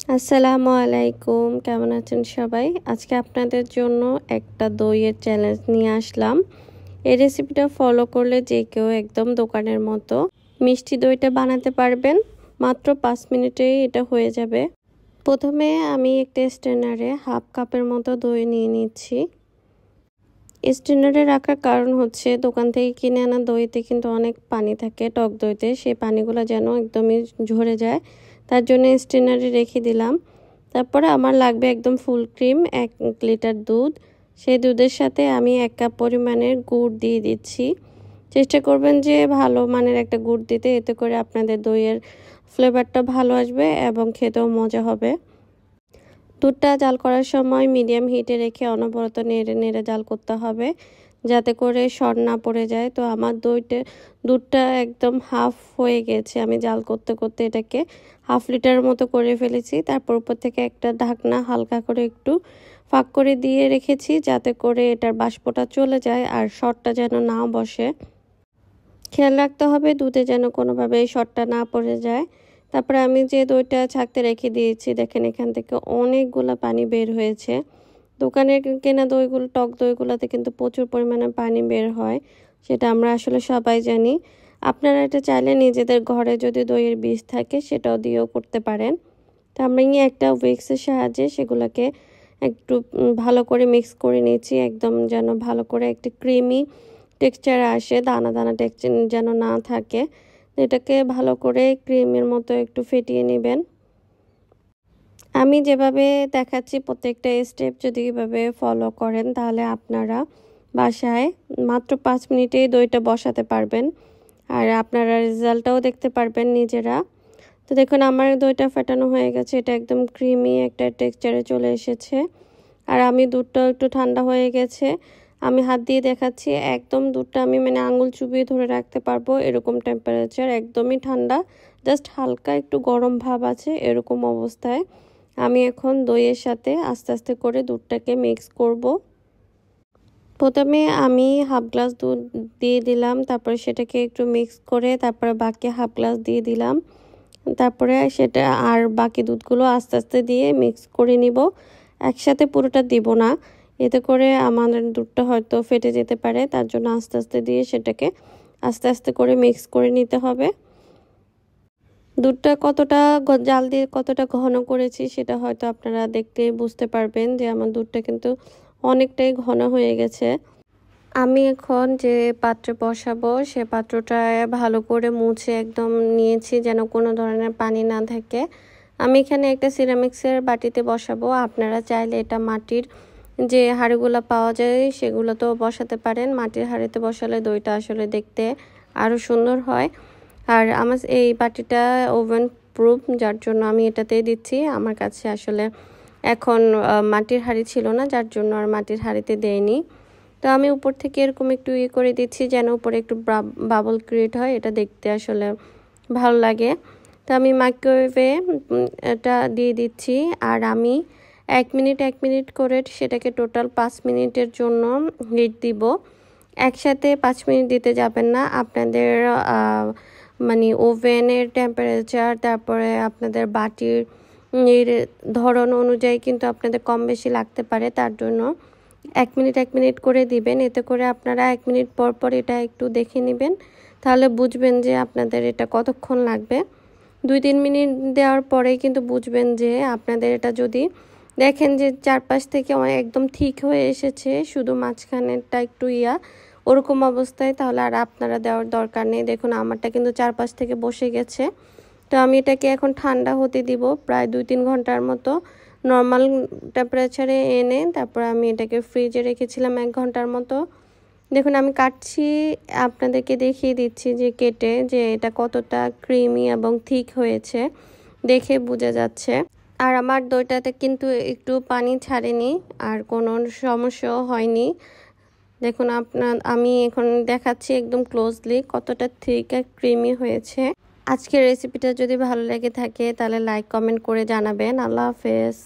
আসসালামু আলাইকুম, কেমন আছেন সবাই? আজকে আপনাদের জন্য একটা দইয়ের চ্যালেঞ্জ নিয়ে আসলাম। এই রেসিপিটা ফলো করলে যে কেউ একদম দোকানের মতো মিষ্টি দইটা বানাতে পারবেন। মাত্র 5 মিনিটেই এটা হয়ে যাবে। প্রথমে আমি একটা স্ট্রেনারে হাফ কাপের মতো দই নিয়ে নিচ্ছি। স্ট্রেনারে রাখার কারণ হচ্ছে দোকান থেকে কিনে আনা দইতে কিন্তু অনেক পানি থাকে, টক দইতে। সেই পানিগুলো যেন একদমই ঝরে যায়, তার জন্য স্ট্রেনারে রেখে দিলাম। তারপরে আমার লাগবে একদম ফুল ক্রিম 1 লিটার দুধ। সেই দুধের সাথে আমি 1 কাপ পরিমাণের গুড় দিয়ে দিচ্ছি। চেষ্টা করবেন যে ভালো মানের একটা গুড় দিতে, এতে করে আপনাদের দইয়ের ফ্লেভারটা ভালো আসবে এবং খেতেও মজা হবে। দুধটা জাল করার সময় মিডিয়াম হিটে রেখে অনবরত নেড়ে নেড়ে জাল করতে হবে, যাতে করে সর না পড়ে যায়। তো আমার দুধটা একদম হাফ হয়ে গেছে। আমি জাল করতে করতে এটাকে হাফ লিটারের মতো করে ফেলেছি। তারপর উপর থেকে একটা ঢাকনা হালকা করে একটু ফাঁক করে দিয়ে রেখেছি, যাতে করে এটার বাষ্পটা চলে যায় আর সরটা যেন না বসে। খেয়াল রাখতে হবে দুধে যেন কোনোভাবে সরটা না পড়ে যায়। তারপরে আমি যে দইটা ছাঁকতে রেখে দিয়েছি, দেখেন এখান থেকে অনেকগুলো পানি বের হয়েছে। দোকানের কেনা দইগুলো, টক দইগুলোতে কিন্তু প্রচুর পরিমাণে পানি বের হয়, সেটা আমরা আসলে সবাই জানি। আপনারা এটা চাইলে নিজেদের ঘরে যদি দইয়ের বীজ থাকে সেটাও দিয়েও করতে পারেন। তো আমি একটা উইক্সের সাহায্যে সেগুলোকে একটু ভালো করে মিক্স করে নিয়েছি, একদম যেন ভালো করে একটা ক্রিমি টেক্সচার আসে, দানা দানা টেক্সচার যেন না থাকে। এটাকে ভালো করে ক্রিমের মতো একটু ফেটিয়ে নেবেন। আমি যেভাবে দেখাচ্ছি প্রত্যেকটা স্টেপ যদি এভাবে ফলো করেন, তাহলে আপনারা বাসায় মাত্র 5 মিনিটেই দইটা বসাতে পারবেন আর আপনারা রেজাল্টটাও দেখতে পারবেন নিজেরা। তো দেখুন আমার দইটা ফেটানো হয়ে গেছে, এটা একদম ক্রিমি একটা টেক্সচারে চলে এসেছে। আর আমি দুধটাও একটু ঠান্ডা হয়ে গেছে, আমি হাত দিয়ে দেখাচ্ছি, একদম দুধটা আমি আঙুল চুবিয়ে ধরে রাখতে পারবো এরকম টেম্পারেচার, একদমই ঠান্ডা, জাস্ট হালকা একটু গরম ভাব আছে। এরকম অবস্থায় আমি এখন দইয়ের সাথে আস্তে আস্তে করে দুধটাকে মিক্স করব। প্রথমে আমি হাফ গ্লাস দুধ দিয়ে দিলাম, তারপরে সেটাকে একটু মিক্স করে তারপরে বাকি হাফ গ্লাস দিয়ে দিলাম। তারপরে সেটা আর বাকি দুধগুলো আস্তে আস্তে দিয়ে মিক্স করে নিব, একসাথে পুরোটা দিব না, এতে করে আমাদের দুধটা হয়তো ফেটে যেতে পারে। তার জন্য আস্তে আস্তে দিয়ে সেটাকে আস্তে আস্তে করে মিক্স করে নিতে হবে। দুধটা কতটা জাল দিয়ে কতটা ঘন করেছি সেটা হয়তো আপনারা দেখলেই বুঝতে পারবেন যে আমার দুধটা কিন্তু অনেকটাই ঘন হয়ে গেছে। আমি এখন যে পাত্রে বসাবো সে পাত্রটায় ভালো করে মুছে একদম নিয়েছি, যেন কোনো ধরনের পানি না থাকে। আমি এখানে একটা সিরামিক্সের বাটিতে বসাবো। আপনারা চাইলে এটা মাটির যে হাঁড়িগুলো পাওয়া যায় সেগুলোতেও বসাতে পারেন। মাটির হাঁড়িতে বসালে দইটা আসলে দেখতে আরও সুন্দর হয়। আর আমার এই বাটিটা ওভেন প্রুফ, যার জন্য আমি এটাতেই দিচ্ছি। আমার কাছে আসলে এখন মাটির হাঁড়ি ছিল না, যার জন্য আর মাটির হাঁড়িতে দেয়নি। তো আমি উপর থেকে এরকম একটু করে দিচ্ছি, যেন উপরে একটু বাবল ক্রিয়েট হয়, এটা দেখতে আসলে ভালো লাগে। তো আমি মাইক্রোওয়েভে এটা দিয়ে দিচ্ছি আর আমি 1 মিনিট করে সেটাকে টোটাল 5 মিনিটের জন্য হিট দিব। একসাথে 5 মিনিট দিতে যাবেন না, আপনাদের ওভেনের টেম্পারেচার, তারপরে আপনাদের বাটির এর ধরন অনুযায়ী কিন্তু আপনাদের কম বেশি লাগতে পারে। তার জন্য 1 মিনিট করে দিবেন, এতে করে আপনারা 1 মিনিট পর পর এটা একটু দেখে নেবেন, তাহলে বুঝবেন যে আপনাদের এটা কতক্ষণ লাগবে। 2-3 মিনিট দেওয়ার পরেই কিন্তু বুঝবেন যে আপনাদের এটা যদি দেখেন যে চারপাশ থেকে একদম ঠিক হয়ে এসেছে, শুধু মাঝখানেরটা একটু ওরকম অবস্থায়, তাহলে আর আপনারা দেওয়ার দরকার নেই। দেখুন আমারটা কিন্তু চারপাশ থেকে বসে গেছে। তো আমি এটাকে এখন ঠান্ডা হতে দিব প্রায় 2-3 ঘন্টার মতো নর্মাল টেম্পারেচারে এনে, তারপর আমি এটাকে ফ্রিজে রেখেছিলাম 1 ঘন্টার মতো। দেখুন আমি কাটছি, আপনাদেরকে দেখিয়ে দিচ্ছি যে কেটে যে এটা কতটা ক্রিমি এবং থিক হয়েছে, দেখে বোঝা যাচ্ছে। আর আমার দইটাতে কিন্তু একটু পানি ছাড়েনি আর কোনো সমস্যাও হয়নি। দেখুন আমি এখন দেখাচ্ছি একদম ক্লোজলি কতটা থিক আর ক্রিমি হয়েছে। আজকের রেসিপিটা যদি ভালো লেগে থাকে তাহলে লাইক কমেন্ট করে জানাবেন। আল্লাহ হাফেজ।